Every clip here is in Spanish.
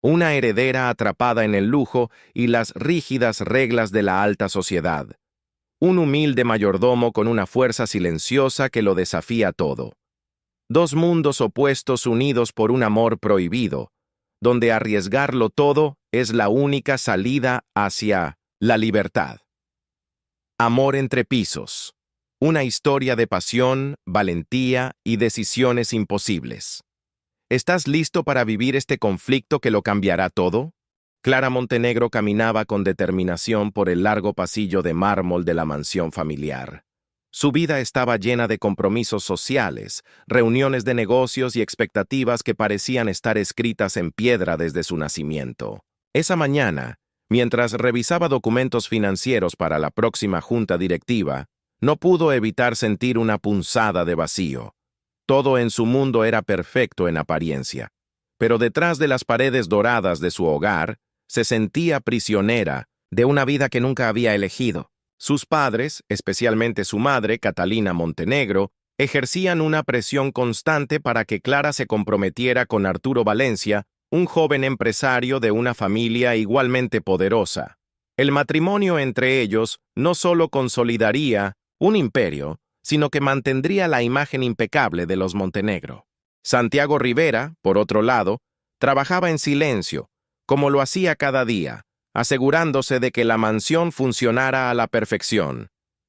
una heredera atrapada en el lujo y las rígidas reglas de la alta sociedad, un humilde mayordomo con una fuerza silenciosa que lo desafía todo. Dos mundos opuestos unidos por un amor prohibido, donde arriesgarlo todo es la única salida hacia la libertad. Amor entre pisos. Una historia de pasión, valentía y decisiones imposibles. ¿Estás listo para vivir este conflicto que lo cambiará todo? Clara Montenegro caminaba con determinación por el largo pasillo de mármol de la mansión familiar. Su vida estaba llena de compromisos sociales, reuniones de negocios y expectativas que parecían estar escritas en piedra desde su nacimiento. Esa mañana, mientras revisaba documentos financieros para la próxima junta directiva, no pudo evitar sentir una punzada de vacío. Todo en su mundo era perfecto en apariencia, pero detrás de las paredes doradas de su hogar, se sentía prisionera de una vida que nunca había elegido. Sus padres, especialmente su madre, Catalina Montenegro, ejercían una presión constante para que Clara se comprometiera con Arturo Valencia, un joven empresario de una familia igualmente poderosa. El matrimonio entre ellos no solo consolidaría un imperio, sino que mantendría la imagen impecable de los Montenegro. Santiago Rivera, por otro lado, trabajaba en silencio, como lo hacía cada día, asegurándose de que la mansión funcionara a la perfección.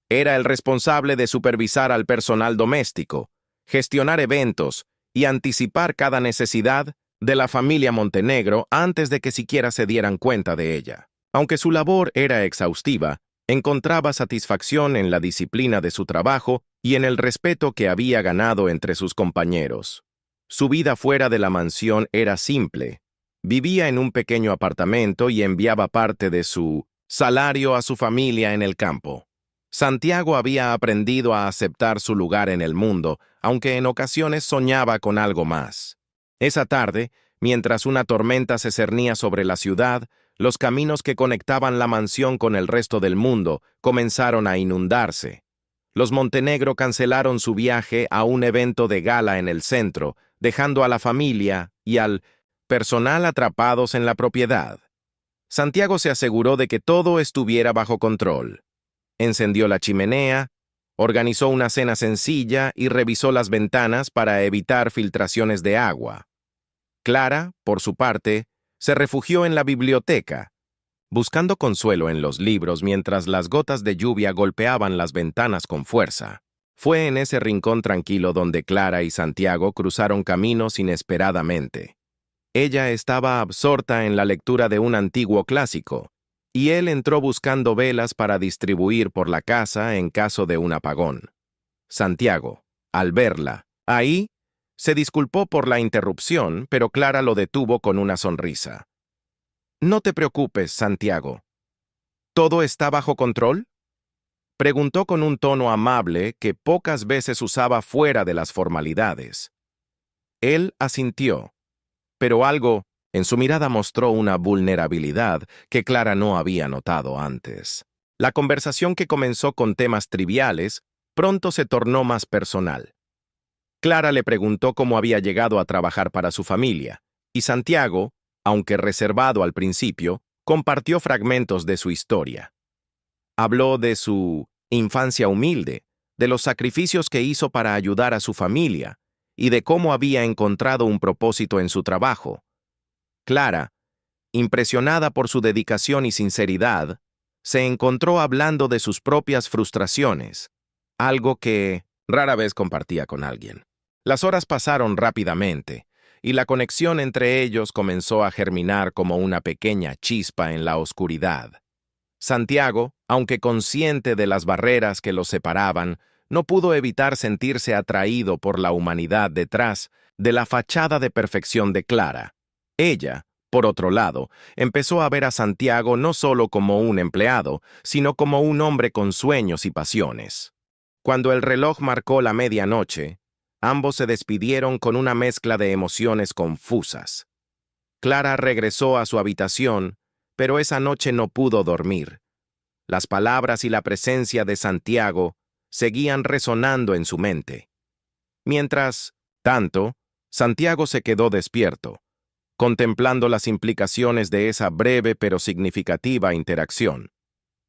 Era el responsable de supervisar al personal doméstico, gestionar eventos y anticipar cada necesidad de la familia Montenegro antes de que siquiera se dieran cuenta de ella. Aunque su labor era exhaustiva, encontraba satisfacción en la disciplina de su trabajo y en el respeto que había ganado entre sus compañeros. Su vida fuera de la mansión era simple. Vivía en un pequeño apartamento y enviaba parte de su salario a su familia en el campo. Santiago había aprendido a aceptar su lugar en el mundo, aunque en ocasiones soñaba con algo más. Esa tarde, mientras una tormenta se cernía sobre la ciudad, los caminos que conectaban la mansión con el resto del mundo comenzaron a inundarse. Los Montenegro cancelaron su viaje a un evento de gala en el centro, dejando a la familia y al personal atrapados en la propiedad. Santiago se aseguró de que todo estuviera bajo control. Encendió la chimenea, organizó una cena sencilla y revisó las ventanas para evitar filtraciones de agua. Clara, por su parte, se refugió en la biblioteca, buscando consuelo en los libros mientras las gotas de lluvia golpeaban las ventanas con fuerza. Fue en ese rincón tranquilo donde Clara y Santiago cruzaron caminos inesperadamente. Ella estaba absorta en la lectura de un antiguo clásico, y él entró buscando velas para distribuir por la casa en caso de un apagón. Santiago, al verla, ahí, se disculpó por la interrupción, pero Clara lo detuvo con una sonrisa. «No te preocupes, Santiago. ¿Todo está bajo control?», preguntó con un tono amable que pocas veces usaba fuera de las formalidades. Él asintió, pero algo en su mirada mostró una vulnerabilidad que Clara no había notado antes. La conversación, que comenzó con temas triviales, pronto se tornó más personal. Clara le preguntó cómo había llegado a trabajar para su familia, y Santiago, aunque reservado al principio, compartió fragmentos de su historia. Habló de su infancia humilde, de los sacrificios que hizo para ayudar a su familia, y de cómo había encontrado un propósito en su trabajo. Clara, impresionada por su dedicación y sinceridad, se encontró hablando de sus propias frustraciones, algo que rara vez compartía con alguien. Las horas pasaron rápidamente, y la conexión entre ellos comenzó a germinar como una pequeña chispa en la oscuridad. Santiago, aunque consciente de las barreras que los separaban, no pudo evitar sentirse atraído por la humanidad detrás de la fachada de perfección de Clara. Ella, por otro lado, empezó a ver a Santiago no solo como un empleado, sino como un hombre con sueños y pasiones. Cuando el reloj marcó la medianoche, ambos se despidieron con una mezcla de emociones confusas. Clara regresó a su habitación, pero esa noche no pudo dormir. Las palabras y la presencia de Santiago seguían resonando en su mente. Mientras tanto, Santiago se quedó despierto, contemplando las implicaciones de esa breve pero significativa interacción.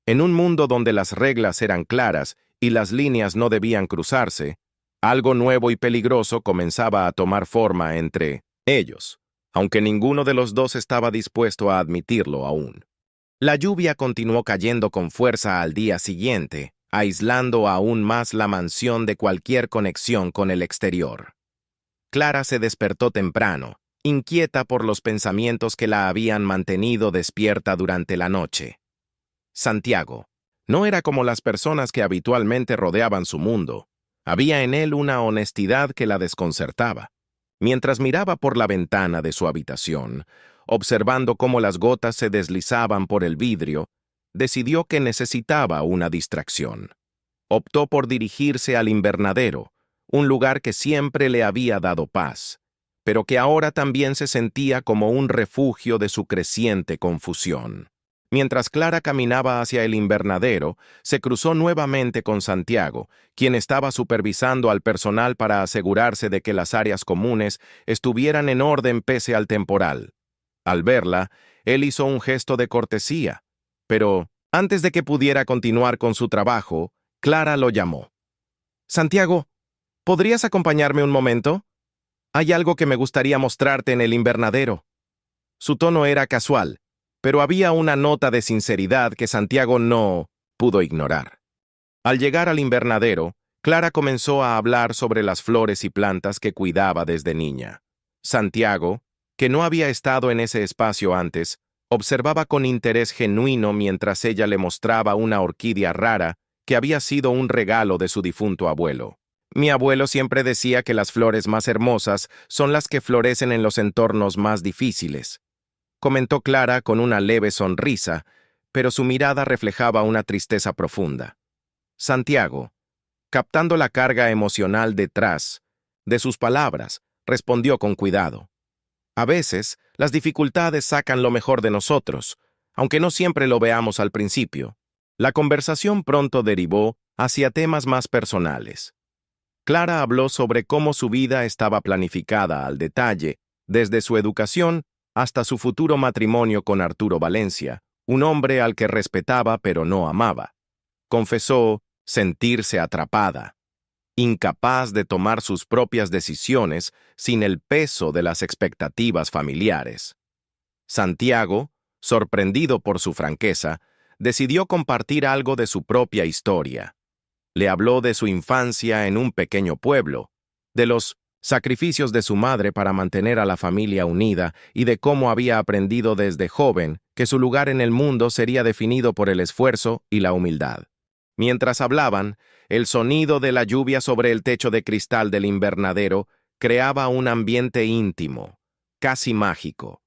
En un mundo donde las reglas eran claras y las líneas no debían cruzarse, algo nuevo y peligroso comenzaba a tomar forma entre ellos, aunque ninguno de los dos estaba dispuesto a admitirlo aún. La lluvia continuó cayendo con fuerza al día siguiente, aislando aún más la mansión de cualquier conexión con el exterior. Clara se despertó temprano, inquieta por los pensamientos que la habían mantenido despierta durante la noche. Santiago no era como las personas que habitualmente rodeaban su mundo. Había en él una honestidad que la desconcertaba. Mientras miraba por la ventana de su habitación, observando cómo las gotas se deslizaban por el vidrio, decidió que necesitaba una distracción. Optó por dirigirse al invernadero, un lugar que siempre le había dado paz, pero que ahora también se sentía como un refugio de su creciente confusión. Mientras Clara caminaba hacia el invernadero, se cruzó nuevamente con Santiago, quien estaba supervisando al personal para asegurarse de que las áreas comunes estuvieran en orden pese al temporal. Al verla, él hizo un gesto de cortesía, pero antes de que pudiera continuar con su trabajo, Clara lo llamó. «Santiago, ¿podrías acompañarme un momento? Hay algo que me gustaría mostrarte en el invernadero». Su tono era casual, pero había una nota de sinceridad que Santiago no pudo ignorar. Al llegar al invernadero, Clara comenzó a hablar sobre las flores y plantas que cuidaba desde niña. Santiago, que no había estado en ese espacio antes, observaba con interés genuino mientras ella le mostraba una orquídea rara que había sido un regalo de su difunto abuelo. «Mi abuelo siempre decía que las flores más hermosas son las que florecen en los entornos más difíciles», comentó Clara con una leve sonrisa, pero su mirada reflejaba una tristeza profunda. Santiago, captando la carga emocional detrás de sus palabras, respondió con cuidado. «A veces, las dificultades sacan lo mejor de nosotros, aunque no siempre lo veamos al principio». La conversación pronto derivó hacia temas más personales. Clara habló sobre cómo su vida estaba planificada al detalle, desde su educación hasta su futuro matrimonio con Arturo Valencia, un hombre al que respetaba pero no amaba. Confesó sentirse atrapada, incapaz de tomar sus propias decisiones sin el peso de las expectativas familiares. Santiago, sorprendido por su franqueza, decidió compartir algo de su propia historia. Le habló de su infancia en un pequeño pueblo, de los sacrificios de su madre para mantener a la familia unida y de cómo había aprendido desde joven que su lugar en el mundo sería definido por el esfuerzo y la humildad. Mientras hablaban, el sonido de la lluvia sobre el techo de cristal del invernadero creaba un ambiente íntimo, casi mágico.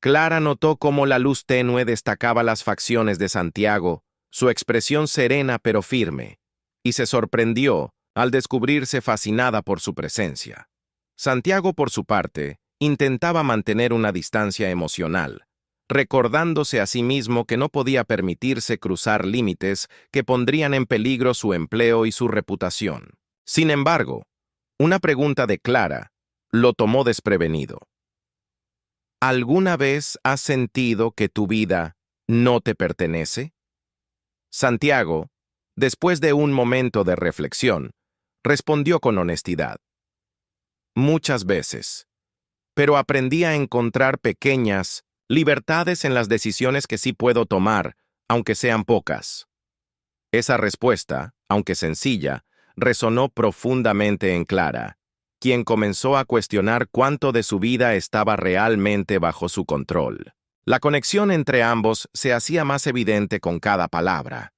Clara notó cómo la luz tenue destacaba las facciones de Santiago, su expresión serena pero firme, y se sorprendió al descubrirse fascinada por su presencia. Santiago, por su parte, intentaba mantener una distancia emocional, recordándose a sí mismo que no podía permitirse cruzar límites que pondrían en peligro su empleo y su reputación. Sin embargo, una pregunta de Clara lo tomó desprevenido. ¿Alguna vez has sentido que tu vida no te pertenece? Santiago, después de un momento de reflexión, respondió con honestidad. Muchas veces, pero aprendí a encontrar pequeñas libertades en las decisiones que sí puedo tomar, aunque sean pocas. Esa respuesta, aunque sencilla, resonó profundamente en Clara, quien comenzó a cuestionar cuánto de su vida estaba realmente bajo su control. La conexión entre ambos se hacía más evidente con cada palabra.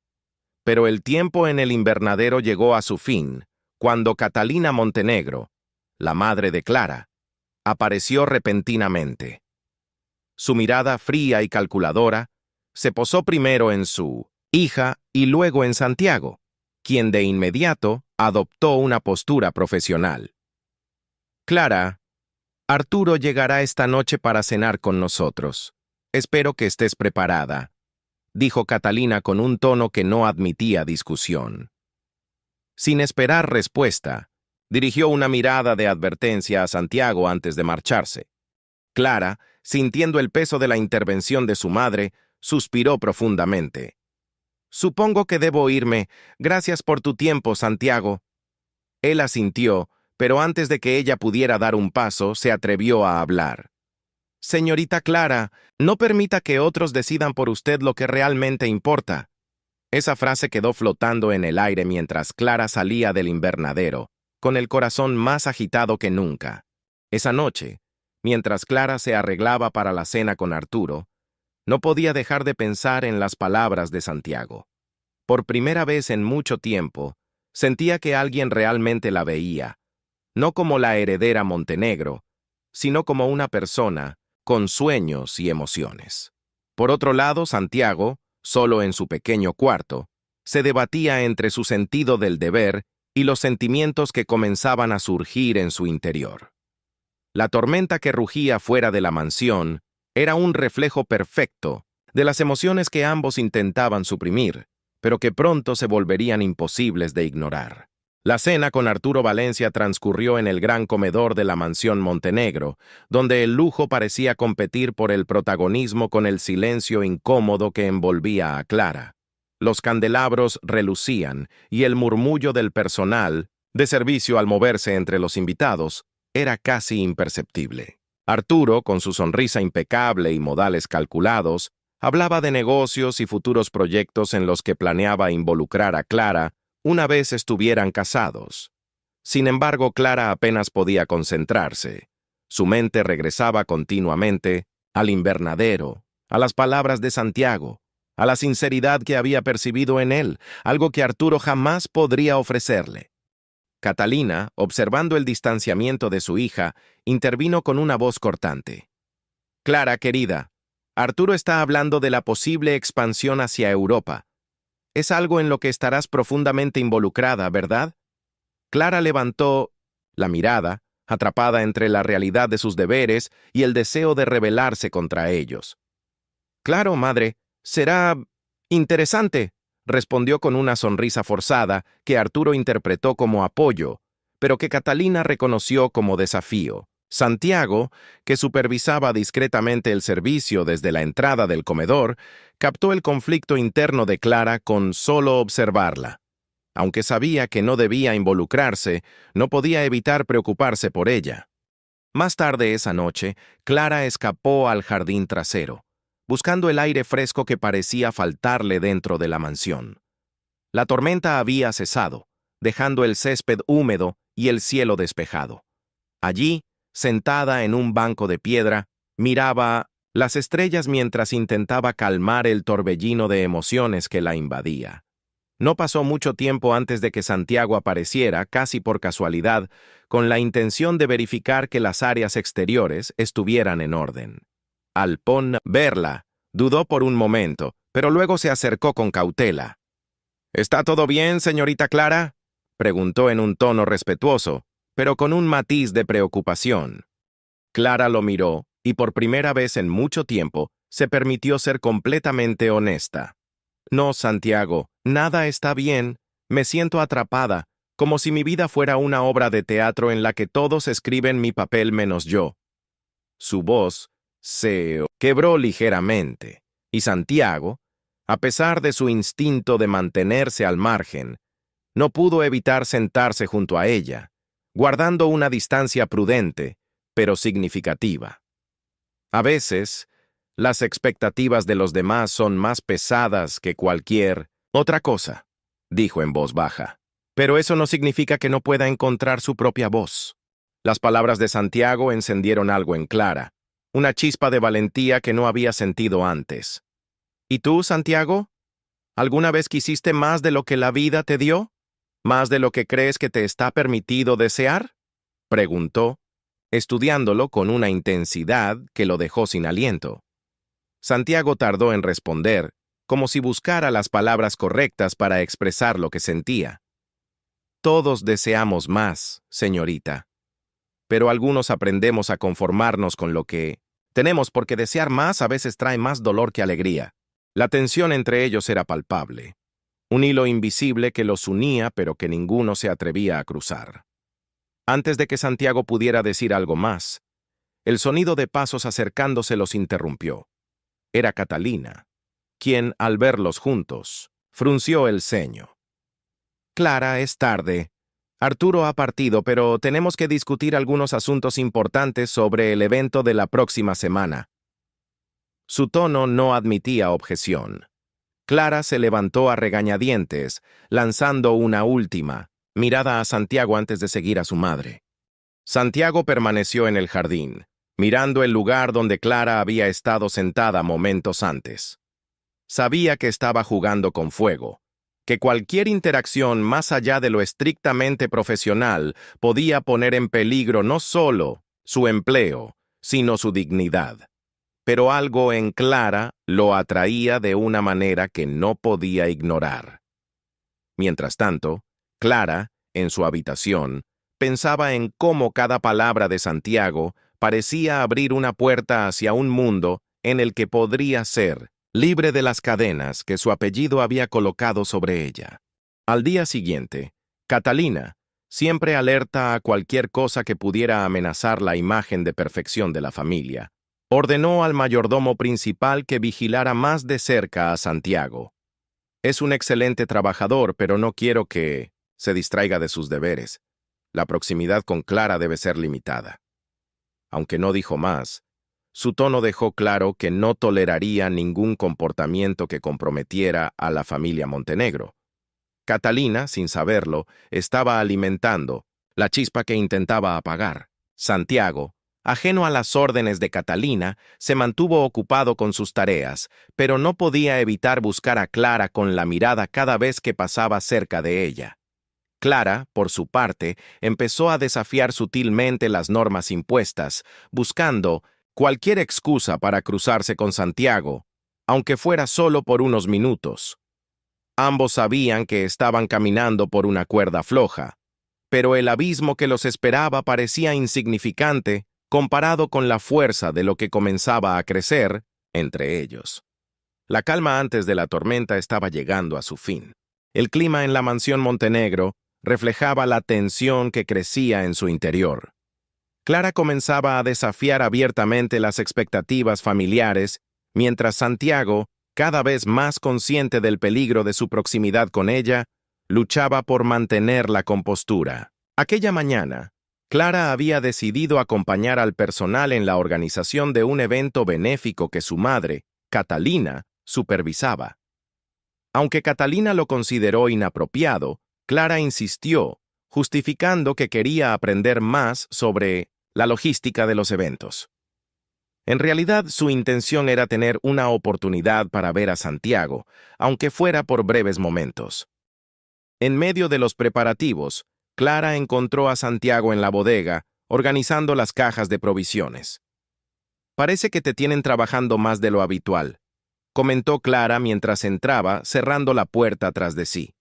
Pero el tiempo en el invernadero llegó a su fin, cuando Catalina Montenegro, la madre de Clara, apareció repentinamente. Su mirada fría y calculadora se posó primero en su hija y luego en Santiago, quien de inmediato adoptó una postura profesional. «Clara, Arturo llegará esta noche para cenar con nosotros. Espero que estés preparada», dijo Catalina con un tono que no admitía discusión. Sin esperar respuesta, dirigió una mirada de advertencia a Santiago antes de marcharse. Clara, sintiendo el peso de la intervención de su madre, suspiró profundamente. «Supongo que debo irme. Gracias por tu tiempo, Santiago». Él asintió, pero antes de que ella pudiera dar un paso, se atrevió a hablar. «Señorita Clara, no permita que otros decidan por usted lo que realmente importa». Esa frase quedó flotando en el aire mientras Clara salía del invernadero, con el corazón más agitado que nunca. Esa noche, mientras Clara se arreglaba para la cena con Arturo, no podía dejar de pensar en las palabras de Santiago. Por primera vez en mucho tiempo, sentía que alguien realmente la veía, no como la heredera Montenegro, sino como una persona con sueños y emociones. Por otro lado, Santiago, solo en su pequeño cuarto, se debatía entre su sentido del deber y los sentimientos que comenzaban a surgir en su interior. La tormenta que rugía fuera de la mansión era un reflejo perfecto de las emociones que ambos intentaban suprimir, pero que pronto se volverían imposibles de ignorar. La cena con Arturo Valencia transcurrió en el gran comedor de la mansión Montenegro, donde el lujo parecía competir por el protagonismo con el silencio incómodo que envolvía a Clara. Los candelabros relucían y el murmullo del personal, de servicio al moverse entre los invitados, era casi imperceptible. Arturo, con su sonrisa impecable y modales calculados, hablaba de negocios y futuros proyectos en los que planeaba involucrar a Clara una vez estuvieran casados. Sin embargo, Clara apenas podía concentrarse. Su mente regresaba continuamente al invernadero, a las palabras de Santiago, a la sinceridad que había percibido en él, algo que Arturo jamás podría ofrecerle. Catalina, observando el distanciamiento de su hija, intervino con una voz cortante. «Clara, querida, Arturo está hablando de la posible expansión hacia Europa. Es algo en lo que estarás profundamente involucrada, ¿verdad?» Clara levantó la mirada, atrapada entre la realidad de sus deberes y el deseo de rebelarse contra ellos. «Claro, madre, será interesante», respondió con una sonrisa forzada que Arturo interpretó como apoyo, pero que Catalina reconoció como desafío. Santiago, que supervisaba discretamente el servicio desde la entrada del comedor, captó el conflicto interno de Clara con solo observarla. Aunque sabía que no debía involucrarse, no podía evitar preocuparse por ella. Más tarde esa noche, Clara escapó al jardín trasero, buscando el aire fresco que parecía faltarle dentro de la mansión. La tormenta había cesado, dejando el césped húmedo y el cielo despejado. Allí, sentada en un banco de piedra, miraba las estrellas mientras intentaba calmar el torbellino de emociones que la invadía. No pasó mucho tiempo antes de que Santiago apareciera, casi por casualidad, con la intención de verificar que las áreas exteriores estuvieran en orden. Al verla, dudó por un momento, pero luego se acercó con cautela. «¿Está todo bien, señorita Clara?», preguntó en un tono respetuoso, pero con un matiz de preocupación. Clara lo miró y por primera vez en mucho tiempo se permitió ser completamente honesta. «No, Santiago, nada está bien. Me siento atrapada, como si mi vida fuera una obra de teatro en la que todos escriben mi papel menos yo». Su voz se quebró ligeramente, y Santiago, a pesar de su instinto de mantenerse al margen, no pudo evitar sentarse junto a ella, guardando una distancia prudente, pero significativa. A veces, las expectativas de los demás son más pesadas que cualquier otra cosa, dijo en voz baja. Pero eso no significa que no pueda encontrar su propia voz. Las palabras de Santiago encendieron algo en Clara, una chispa de valentía que no había sentido antes. ¿Y tú, Santiago? ¿Alguna vez quisiste más de lo que la vida te dio? ¿Más de lo que crees que te está permitido desear?, preguntó, estudiándolo con una intensidad que lo dejó sin aliento. Santiago tardó en responder, como si buscara las palabras correctas para expresar lo que sentía. «Todos deseamos más, señorita. Pero algunos aprendemos a conformarnos con lo que tenemos porque desear más a veces trae más dolor que alegría». La tensión entre ellos era palpable. Un hilo invisible que los unía pero que ninguno se atrevía a cruzar. Antes de que Santiago pudiera decir algo más, El sonido de pasos acercándose los interrumpió. Era Catalina, quien, al verlos juntos, frunció el ceño. Clara, es tarde. Arturo ha partido, pero tenemos que discutir algunos asuntos importantes sobre el evento de la próxima semana. Su tono no admitía objeción. Clara se levantó a regañadientes, lanzando una última mirada a Santiago antes de seguir a su madre. Santiago permaneció en el jardín, mirando el lugar donde Clara había estado sentada momentos antes. Sabía que estaba jugando con fuego, que cualquier interacción más allá de lo estrictamente profesional podía poner en peligro no solo su empleo, sino su dignidad. Pero algo en Clara lo atraía de una manera que no podía ignorar. Mientras tanto, Clara, en su habitación, pensaba en cómo cada palabra de Santiago parecía abrir una puerta hacia un mundo en el que podría ser libre de las cadenas que su apellido había colocado sobre ella. Al día siguiente, Catalina, siempre alerta a cualquier cosa que pudiera amenazar la imagen de perfección de la familia, ordenó al mayordomo principal que vigilara más de cerca a Santiago. Es un excelente trabajador, pero no quiero que se distraiga de sus deberes. La proximidad con Clara debe ser limitada. Aunque no dijo más, su tono dejó claro que no toleraría ningún comportamiento que comprometiera a la familia Montenegro. Catalina, sin saberlo, estaba alimentando la chispa que intentaba apagar. Santiago, ajeno a las órdenes de Catalina, se mantuvo ocupado con sus tareas, pero no podía evitar buscar a Clara con la mirada cada vez que pasaba cerca de ella. Clara, por su parte, empezó a desafiar sutilmente las normas impuestas, buscando cualquier excusa para cruzarse con Santiago, aunque fuera solo por unos minutos. Ambos sabían que estaban caminando por una cuerda floja, pero el abismo que los esperaba parecía insignificante comparado con la fuerza de lo que comenzaba a crecer entre ellos. La calma antes de la tormenta estaba llegando a su fin. El clima en la mansión Montenegro reflejaba la tensión que crecía en su interior. Clara comenzaba a desafiar abiertamente las expectativas familiares, mientras Santiago, cada vez más consciente del peligro de su proximidad con ella, luchaba por mantener la compostura. Aquella mañana, Clara había decidido acompañar al personal en la organización de un evento benéfico que su madre, Catalina, supervisaba. Aunque Catalina lo consideró inapropiado, Clara insistió, justificando que quería aprender más sobre la logística de los eventos. En realidad, su intención era tener una oportunidad para ver a Santiago, aunque fuera por breves momentos. En medio de los preparativos, Clara encontró a Santiago en la bodega, organizando las cajas de provisiones. «Parece que te tienen trabajando más de lo habitual», comentó Clara mientras entraba, cerrando la puerta tras de sí.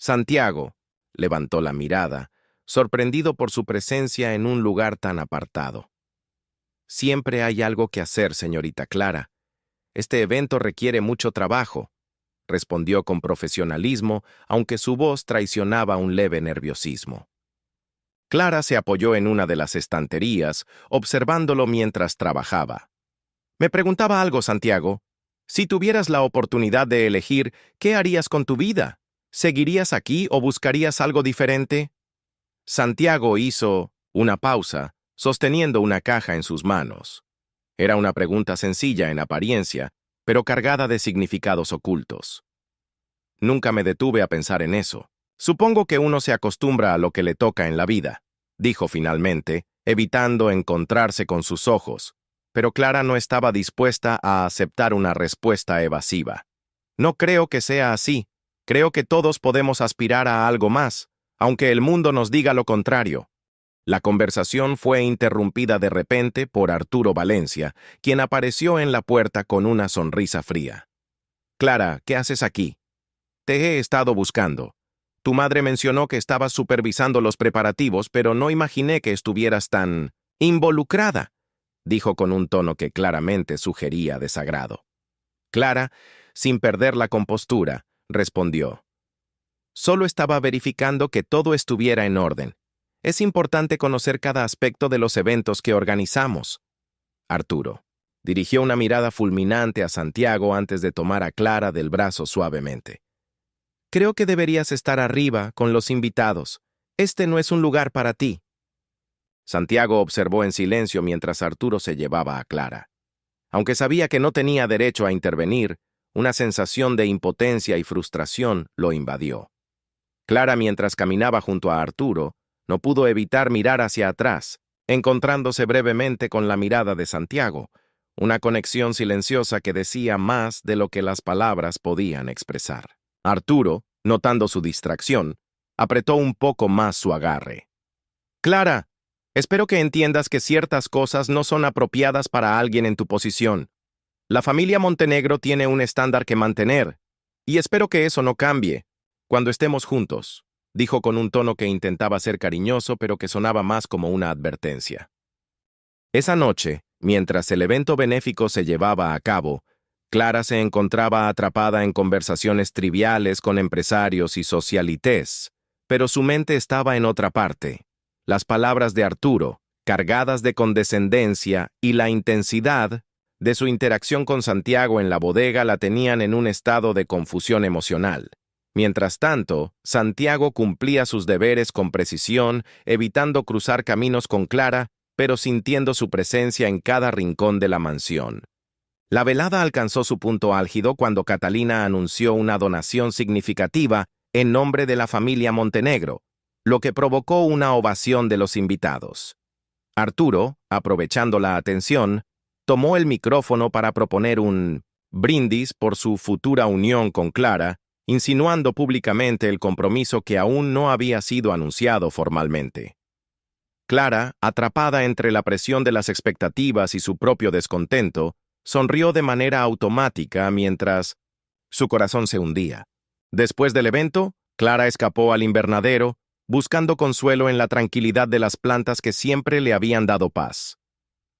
Santiago levantó la mirada, sorprendido por su presencia en un lugar tan apartado. «Siempre hay algo que hacer, señorita Clara. Este evento requiere mucho trabajo», respondió con profesionalismo, aunque su voz traicionaba un leve nerviosismo. Clara se apoyó en una de las estanterías, observándolo mientras trabajaba. «Me preguntaba algo, Santiago. Si tuvieras la oportunidad de elegir, ¿qué harías con tu vida? ¿Seguirías aquí o buscarías algo diferente?» Santiago hizo una pausa, sosteniendo una caja en sus manos. Era una pregunta sencilla en apariencia, pero cargada de significados ocultos. «Nunca me detuve a pensar en eso. Supongo que uno se acostumbra a lo que le toca en la vida», dijo finalmente, evitando encontrarse con sus ojos, pero Clara no estaba dispuesta a aceptar una respuesta evasiva. «No creo que sea así. Creo que todos podemos aspirar a algo más, aunque el mundo nos diga lo contrario». La conversación fue interrumpida de repente por Arturo Valencia, quien apareció en la puerta con una sonrisa fría. «Clara, ¿qué haces aquí? Te he estado buscando. Tu madre mencionó que estabas supervisando los preparativos, pero no imaginé que estuvieras tan involucrada», dijo con un tono que claramente sugería desagrado. Clara, sin perder la compostura, respondió: «Solo estaba verificando que todo estuviera en orden. Es importante conocer cada aspecto de los eventos que organizamos. Arturo dirigió una mirada fulminante a Santiago antes de tomar a Clara del brazo suavemente. Creo que deberías estar arriba con los invitados. Este no es un lugar para ti. Santiago observó en silencio mientras Arturo se llevaba a Clara. Aunque sabía que no tenía derecho a intervenir, una sensación de impotencia y frustración lo invadió. Clara, mientras caminaba junto a Arturo, no pudo evitar mirar hacia atrás, encontrándose brevemente con la mirada de Santiago, una conexión silenciosa que decía más de lo que las palabras podían expresar. Arturo, notando su distracción, apretó un poco más su agarre. «Clara, espero que entiendas que ciertas cosas no son apropiadas para alguien en tu posición. La familia Montenegro tiene un estándar que mantener, y espero que eso no cambie cuando estemos juntos», dijo con un tono que intentaba ser cariñoso pero que sonaba más como una advertencia. Esa noche, mientras el evento benéfico se llevaba a cabo, Clara se encontraba atrapada en conversaciones triviales con empresarios y socialites, pero su mente estaba en otra parte. Las palabras de Arturo, cargadas de condescendencia, y la intensidad de su interacción con Santiago en la bodega la tenían en un estado de confusión emocional. Mientras tanto, Santiago cumplía sus deberes con precisión, evitando cruzar caminos con Clara, pero sintiendo su presencia en cada rincón de la mansión. La velada alcanzó su punto álgido cuando Catalina anunció una donación significativa en nombre de la familia Montenegro, lo que provocó una ovación de los invitados. Arturo, aprovechando la atención, tomó el micrófono para proponer un brindis por su futura unión con Clara, insinuando públicamente el compromiso que aún no había sido anunciado formalmente. Clara, atrapada entre la presión de las expectativas y su propio descontento, sonrió de manera automática mientras su corazón se hundía. Después del evento, Clara escapó al invernadero, buscando consuelo en la tranquilidad de las plantas que siempre le habían dado paz.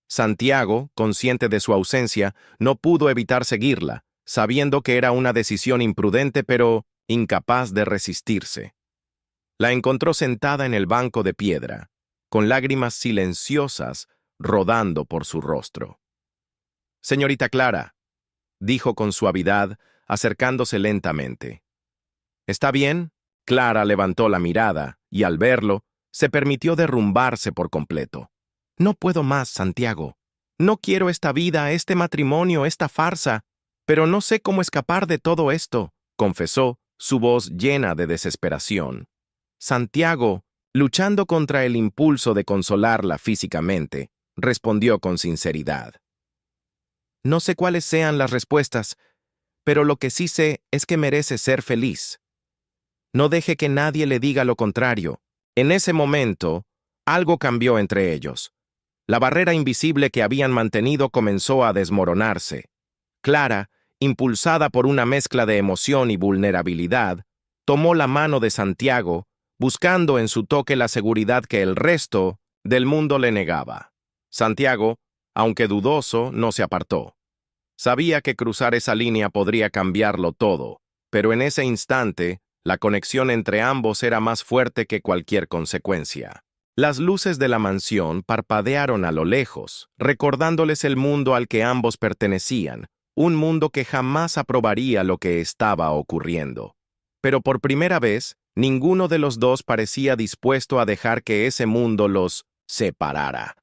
Santiago, consciente de su ausencia, no pudo evitar seguirla, sabiendo que era una decisión imprudente pero incapaz de resistirse. La encontró sentada en el banco de piedra, con lágrimas silenciosas rodando por su rostro. «Señorita Clara», dijo con suavidad, acercándose lentamente. «¿Está bien?». Clara levantó la mirada y, al verlo, se permitió derrumbarse por completo. «No puedo más, Santiago. No quiero esta vida, este matrimonio, esta farsa, pero no sé cómo escapar de todo esto», confesó, su voz llena de desesperación. Santiago, luchando contra el impulso de consolarla físicamente, respondió con sinceridad. «No sé cuáles sean las respuestas, pero lo que sí sé es que merece ser feliz. No deje que nadie le diga lo contrario». En ese momento, algo cambió entre ellos. La barrera invisible que habían mantenido comenzó a desmoronarse. Clara, impulsada por una mezcla de emoción y vulnerabilidad, tomó la mano de Santiago, buscando en su toque la seguridad que el resto del mundo le negaba. Santiago, aunque dudoso, no se apartó. Sabía que cruzar esa línea podría cambiarlo todo, pero en ese instante, la conexión entre ambos era más fuerte que cualquier consecuencia. Las luces de la mansión parpadearon a lo lejos, recordándoles el mundo al que ambos pertenecían, un mundo que jamás aprobaría lo que estaba ocurriendo. Pero por primera vez, ninguno de los dos parecía dispuesto a dejar que ese mundo los separara.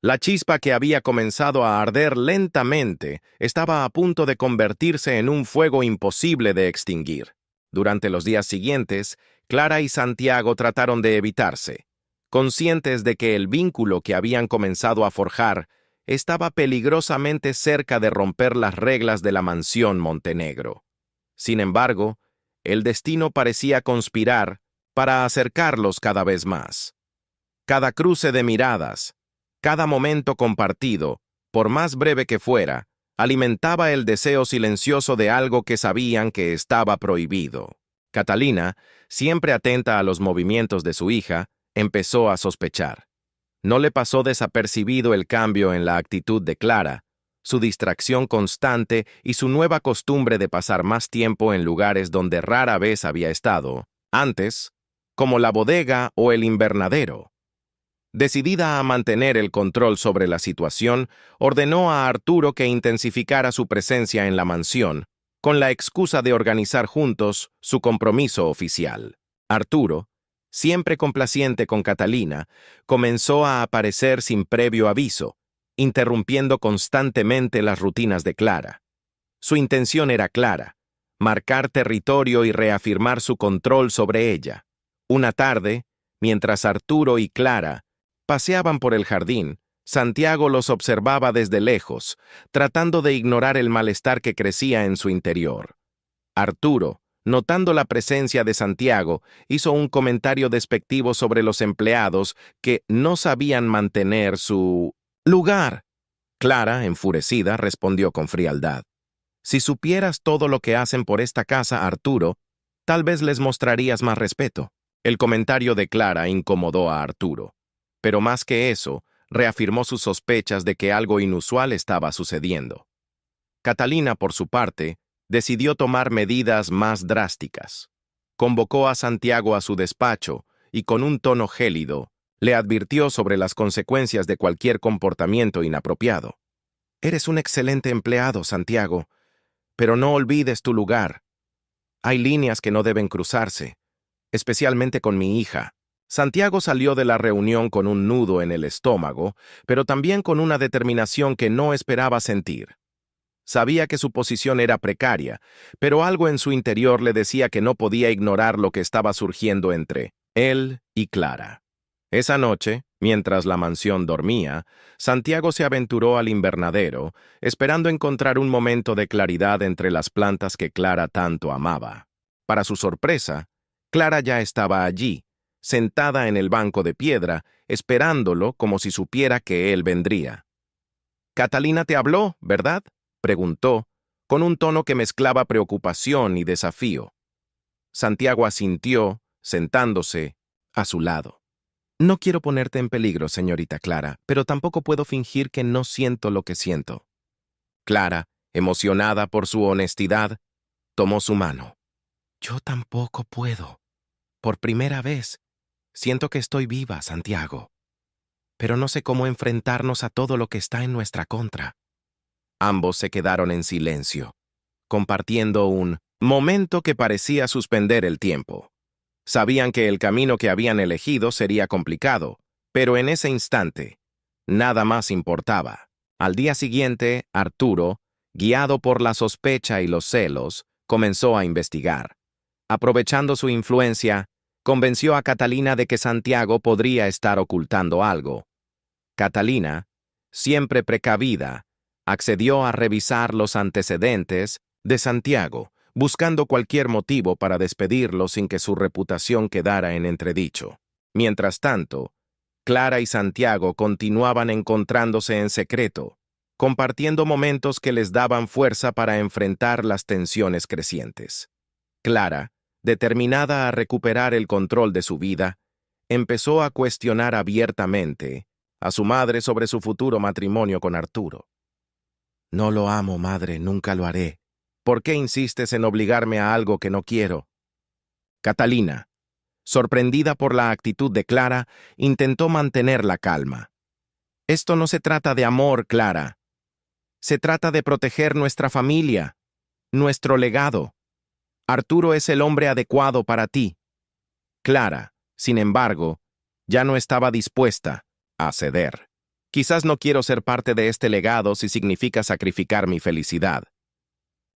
La chispa que había comenzado a arder lentamente estaba a punto de convertirse en un fuego imposible de extinguir. Durante los días siguientes, Clara y Santiago trataron de evitarse, conscientes de que el vínculo que habían comenzado a forjar estaba peligrosamente cerca de romper las reglas de la mansión Montenegro. Sin embargo, el destino parecía conspirar para acercarlos cada vez más. Cada cruce de miradas, cada momento compartido, por más breve que fuera, alimentaba el deseo silencioso de algo que sabían que estaba prohibido. Catalina, siempre atenta a los movimientos de su hija, empezó a sospechar. No le pasó desapercibido el cambio en la actitud de Clara, su distracción constante y su nueva costumbre de pasar más tiempo en lugares donde rara vez había estado, antes, como la bodega o el invernadero. Decidida a mantener el control sobre la situación, ordenó a Arturo que intensificara su presencia en la mansión, con la excusa de organizar juntos su compromiso oficial. Arturo, siempre complaciente con Catalina, comenzó a aparecer sin previo aviso, interrumpiendo constantemente las rutinas de Clara. Su intención era clara: marcar territorio y reafirmar su control sobre ella. Una tarde, mientras Arturo y Clara paseaban por el jardín, Santiago los observaba desde lejos, tratando de ignorar el malestar que crecía en su interior. Arturo, notando la presencia de Santiago, hizo un comentario despectivo sobre los empleados que no sabían mantener su lugar. Clara, enfurecida, respondió con frialdad: si supieras todo lo que hacen por esta casa, Arturo, tal vez les mostrarías más respeto. El comentario de Clara incomodó a Arturo, pero más que eso, reafirmó sus sospechas de que algo inusual estaba sucediendo. Catalina, por su parte, decidió tomar medidas más drásticas. Convocó a Santiago a su despacho y, con un tono gélido, le advirtió sobre las consecuencias de cualquier comportamiento inapropiado. Eres un excelente empleado, Santiago, pero no olvides tu lugar. Hay líneas que no deben cruzarse, especialmente con mi hija. Santiago salió de la reunión con un nudo en el estómago, pero también con una determinación que no esperaba sentir. Sabía que su posición era precaria, pero algo en su interior le decía que no podía ignorar lo que estaba surgiendo entre él y Clara. Esa noche, mientras la mansión dormía, Santiago se aventuró al invernadero, esperando encontrar un momento de claridad entre las plantas que Clara tanto amaba. Para su sorpresa, Clara ya estaba allí, sentada en el banco de piedra, esperándolo como si supiera que él vendría. «Catalina te habló, ¿verdad?», preguntó, con un tono que mezclaba preocupación y desafío. Santiago asintió, sentándose a su lado. «No quiero ponerte en peligro, señorita Clara, pero tampoco puedo fingir que no siento lo que siento». Clara, emocionada por su honestidad, tomó su mano. «Yo tampoco puedo. Por primera vez, siento que estoy viva, Santiago. Pero no sé cómo enfrentarnos a todo lo que está en nuestra contra». Ambos se quedaron en silencio, compartiendo un momento que parecía suspender el tiempo. Sabían que el camino que habían elegido sería complicado, pero en ese instante, nada más importaba. Al día siguiente, Arturo, guiado por la sospecha y los celos, comenzó a investigar. Aprovechando su influencia, convenció a Catalina de que Santiago podría estar ocultando algo. Catalina, siempre precavida, accedió a revisar los antecedentes de Santiago, buscando cualquier motivo para despedirlo sin que su reputación quedara en entredicho. Mientras tanto, Clara y Santiago continuaban encontrándose en secreto, compartiendo momentos que les daban fuerza para enfrentar las tensiones crecientes. Clara, determinada a recuperar el control de su vida, empezó a cuestionar abiertamente a su madre sobre su futuro matrimonio con Arturo. «No lo amo, madre, nunca lo haré. ¿Por qué insistes en obligarme a algo que no quiero?». Catalina, sorprendida por la actitud de Clara, intentó mantener la calma. «Esto no se trata de amor, Clara. Se trata de proteger nuestra familia, nuestro legado. Arturo es el hombre adecuado para ti». Clara, sin embargo, ya no estaba dispuesta a ceder. «Quizás no quiero ser parte de este legado si significa sacrificar mi felicidad».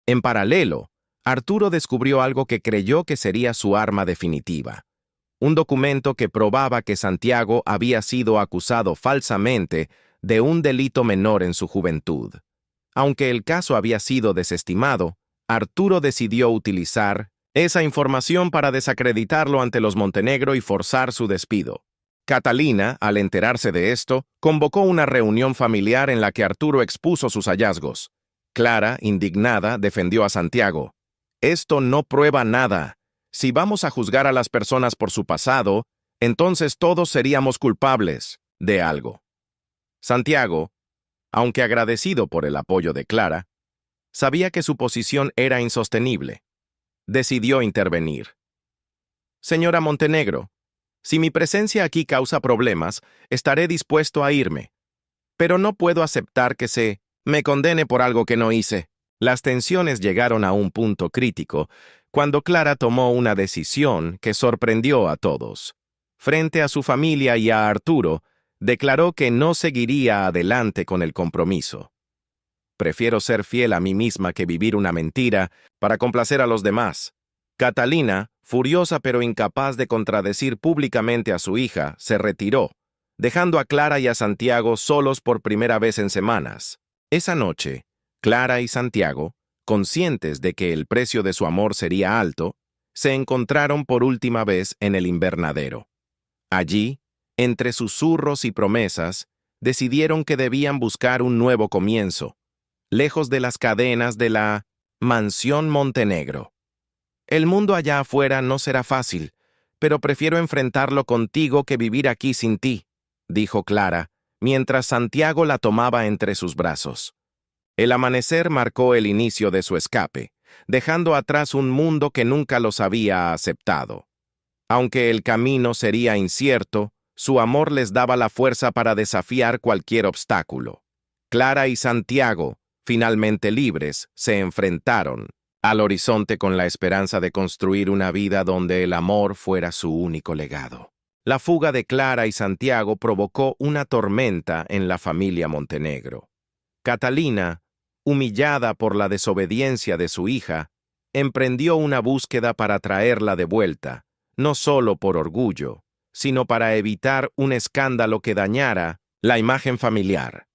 En paralelo, Arturo descubrió algo que creyó que sería su arma definitiva: un documento que probaba que Santiago había sido acusado falsamente de un delito menor en su juventud. Aunque el caso había sido desestimado, Arturo decidió utilizar esa información para desacreditarlo ante los Montenegro y forzar su despido. Catalina, al enterarse de esto, convocó una reunión familiar en la que Arturo expuso sus hallazgos. Clara, indignada, defendió a Santiago. «Esto no prueba nada. Si vamos a juzgar a las personas por su pasado, entonces todos seríamos culpables de algo». Santiago, aunque agradecido por el apoyo de Clara, sabía que su posición era insostenible. Decidió intervenir. «Señora Montenegro, Si mi presencia aquí causa problemas, estaré dispuesto a irme. Pero no puedo aceptar que se me condene por algo que no hice. Las tensiones llegaron a un punto crítico cuando Clara tomó una decisión que sorprendió a todos. Frente a su familia y a Arturo, declaró que no seguiría adelante con el compromiso. Prefiero ser fiel a mí misma que vivir una mentira para complacer a los demás. Catalina, furiosa pero incapaz de contradecir públicamente a su hija, se retiró, dejando a Clara y a Santiago solos por primera vez en semanas. Esa noche, Clara y Santiago, conscientes de que el precio de su amor sería alto, se encontraron por última vez en el invernadero. Allí, entre susurros y promesas, decidieron que debían buscar un nuevo comienzo, lejos de las cadenas de la Mansión Montenegro. El mundo allá afuera no será fácil, pero prefiero enfrentarlo contigo que vivir aquí sin ti, dijo Clara, mientras Santiago la tomaba entre sus brazos. El amanecer marcó el inicio de su escape, dejando atrás un mundo que nunca los había aceptado. Aunque el camino sería incierto, su amor les daba la fuerza para desafiar cualquier obstáculo. Clara y Santiago, finalmente libres, se enfrentaron al horizonte con la esperanza de construir una vida donde el amor fuera su único legado. La fuga de Clara y Santiago provocó una tormenta en la familia Montenegro. Catalina, humillada por la desobediencia de su hija, emprendió una búsqueda para traerla de vuelta, no solo por orgullo, sino para evitar un escándalo que dañara la imagen familiar.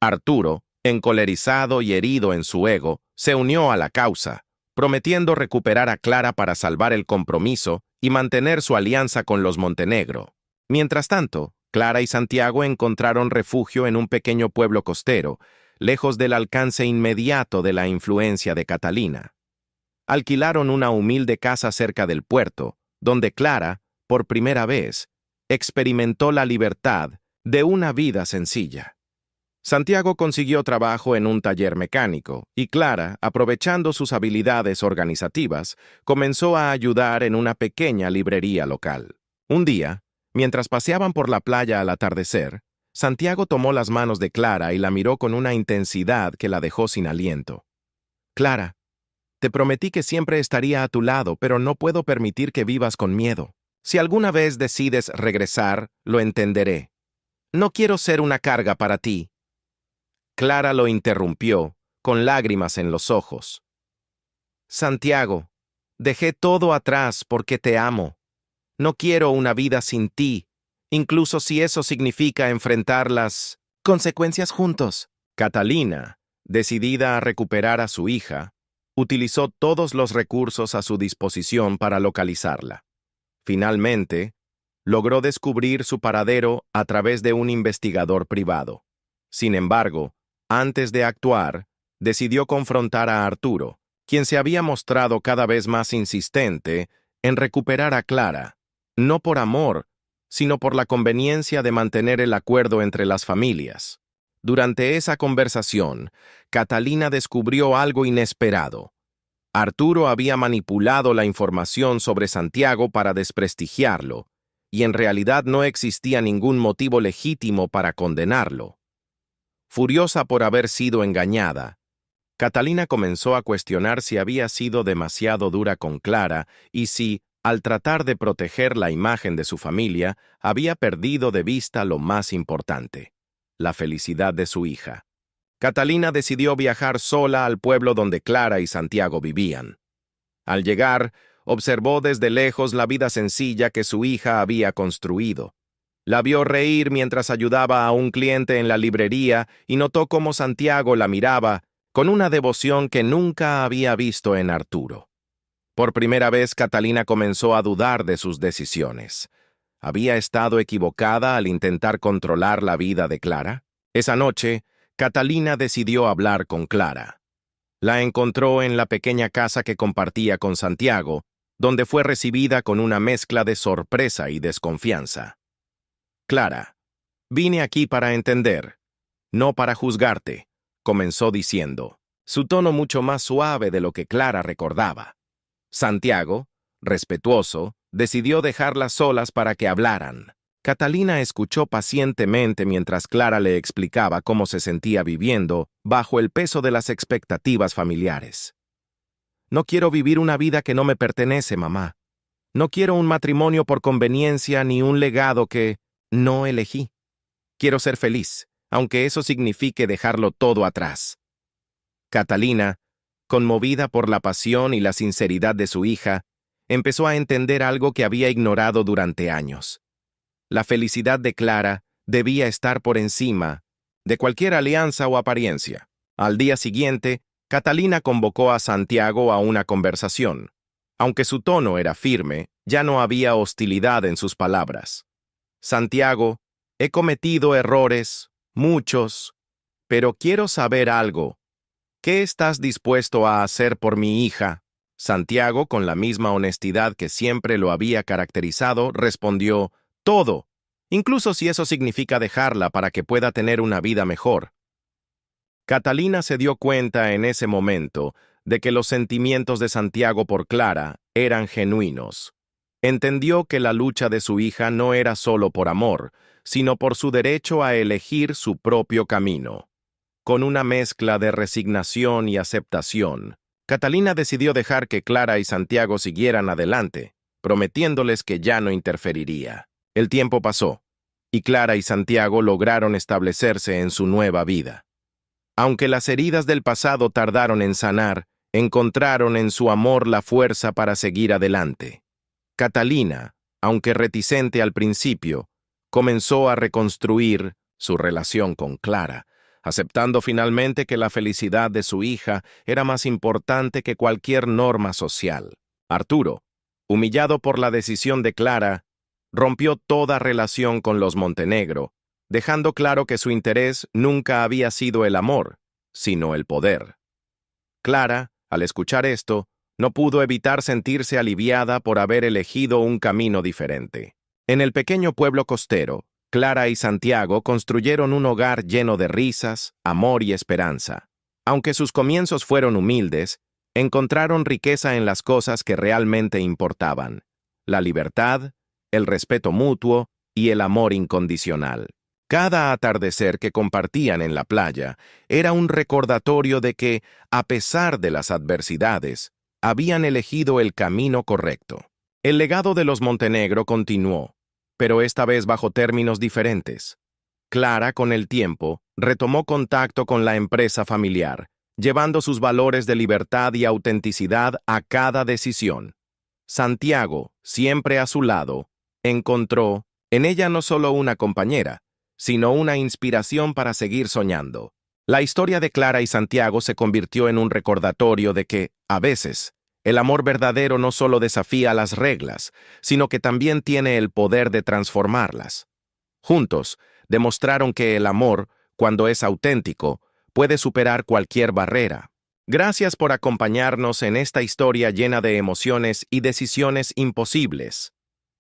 Arturo, encolerizado y herido en su ego, se unió a la causa, prometiendo recuperar a Clara para salvar el compromiso y mantener su alianza con los Montenegro. Mientras tanto, Clara y Santiago encontraron refugio en un pequeño pueblo costero, lejos del alcance inmediato de la influencia de Catalina. Alquilaron una humilde casa cerca del puerto, donde Clara, por primera vez, experimentó la libertad de una vida sencilla. Santiago consiguió trabajo en un taller mecánico y Clara, aprovechando sus habilidades organizativas, comenzó a ayudar en una pequeña librería local. Un día, mientras paseaban por la playa al atardecer, Santiago tomó las manos de Clara y la miró con una intensidad que la dejó sin aliento. «Clara, te prometí que siempre estaría a tu lado, pero no puedo permitir que vivas con miedo. Si alguna vez decides regresar, lo entenderé. No quiero ser una carga para ti». Clara lo interrumpió, con lágrimas en los ojos. «Santiago, dejé todo atrás porque te amo. No quiero una vida sin ti, incluso si eso significa enfrentar las consecuencias juntos». Catalina, decidida a recuperar a su hija, utilizó todos los recursos a su disposición para localizarla. Finalmente, logró descubrir su paradero a través de un investigador privado. Sin embargo, antes de actuar, decidió confrontar a Arturo, quien se había mostrado cada vez más insistente en recuperar a Clara, no por amor, sino por la conveniencia de mantener el acuerdo entre las familias. Durante esa conversación, Catalina descubrió algo inesperado. Arturo había manipulado la información sobre Santiago para desprestigiarlo, y en realidad no existía ningún motivo legítimo para condenarlo. Furiosa por haber sido engañada, Catalina comenzó a cuestionar si había sido demasiado dura con Clara y si, al tratar de proteger la imagen de su familia, había perdido de vista lo más importante: la felicidad de su hija. Catalina decidió viajar sola al pueblo donde Clara y Santiago vivían. Al llegar, observó desde lejos la vida sencilla que su hija había construido. La vio reír mientras ayudaba a un cliente en la librería y notó cómo Santiago la miraba con una devoción que nunca había visto en Arturo. Por primera vez, Catalina comenzó a dudar de sus decisiones. ¿Había estado equivocada al intentar controlar la vida de Clara? Esa noche, Catalina decidió hablar con Clara. La encontró en la pequeña casa que compartía con Santiago, donde fue recibida con una mezcla de sorpresa y desconfianza. «Clara, vine aquí para entender, no para juzgarte», comenzó diciendo, su tono mucho más suave de lo que Clara recordaba. Santiago, respetuoso, decidió dejarlas solas para que hablaran. Catalina escuchó pacientemente mientras Clara le explicaba cómo se sentía viviendo bajo el peso de las expectativas familiares. No quiero vivir una vida que no me pertenece, mamá. No quiero un matrimonio por conveniencia ni un legado que no elegí. Quiero ser feliz, aunque eso signifique dejarlo todo atrás. Catalina, conmovida por la pasión y la sinceridad de su hija, empezó a entender algo que había ignorado durante años. La felicidad de Clara debía estar por encima de cualquier alianza o apariencia. Al día siguiente, Catalina convocó a Santiago a una conversación. Aunque su tono era firme, ya no había hostilidad en sus palabras. Santiago, he cometido errores, muchos, pero quiero saber algo. ¿Qué estás dispuesto a hacer por mi hija? Santiago, con la misma honestidad que siempre lo había caracterizado, respondió, todo, incluso si eso significa dejarla para que pueda tener una vida mejor. Catalina se dio cuenta en ese momento de que los sentimientos de Santiago por Clara eran genuinos. Entendió que la lucha de su hija no era solo por amor, sino por su derecho a elegir su propio camino. Con una mezcla de resignación y aceptación, Catalina decidió dejar que Clara y Santiago siguieran adelante, prometiéndoles que ya no interferiría. El tiempo pasó, y Clara y Santiago lograron establecerse en su nueva vida. Aunque las heridas del pasado tardaron en sanar, encontraron en su amor la fuerza para seguir adelante. Catalina, aunque reticente al principio, comenzó a reconstruir su relación con Clara, aceptando finalmente que la felicidad de su hija era más importante que cualquier norma social. Arturo, humillado por la decisión de Clara, rompió toda relación con los Montenegro, dejando claro que su interés nunca había sido el amor, sino el poder. Clara, al escuchar esto, no pudo evitar sentirse aliviada por haber elegido un camino diferente. En el pequeño pueblo costero, Clara y Santiago construyeron un hogar lleno de risas, amor y esperanza. Aunque sus comienzos fueron humildes, encontraron riqueza en las cosas que realmente importaban: la libertad, el respeto mutuo y el amor incondicional. Cada atardecer que compartían en la playa era un recordatorio de que, a pesar de las adversidades, habían elegido el camino correcto. El legado de los Montenegro continuó, pero esta vez bajo términos diferentes. Clara, con el tiempo, retomó contacto con la empresa familiar, llevando sus valores de libertad y autenticidad a cada decisión. Santiago, siempre a su lado, encontró en ella no solo una compañera, sino una inspiración para seguir soñando. La historia de Clara y Santiago se convirtió en un recordatorio de que, a veces, el amor verdadero no solo desafía las reglas, sino que también tiene el poder de transformarlas. Juntos, demostraron que el amor, cuando es auténtico, puede superar cualquier barrera. Gracias por acompañarnos en esta historia llena de emociones y decisiones imposibles.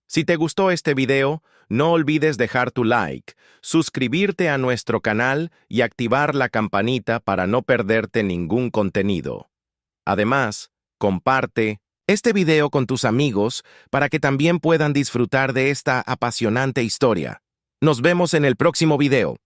Si te gustó este video, no olvides dejar tu like, suscribirte a nuestro canal y activar la campanita para no perderte ningún contenido. Además, comparte este video con tus amigos para que también puedan disfrutar de esta apasionante historia. Nos vemos en el próximo video.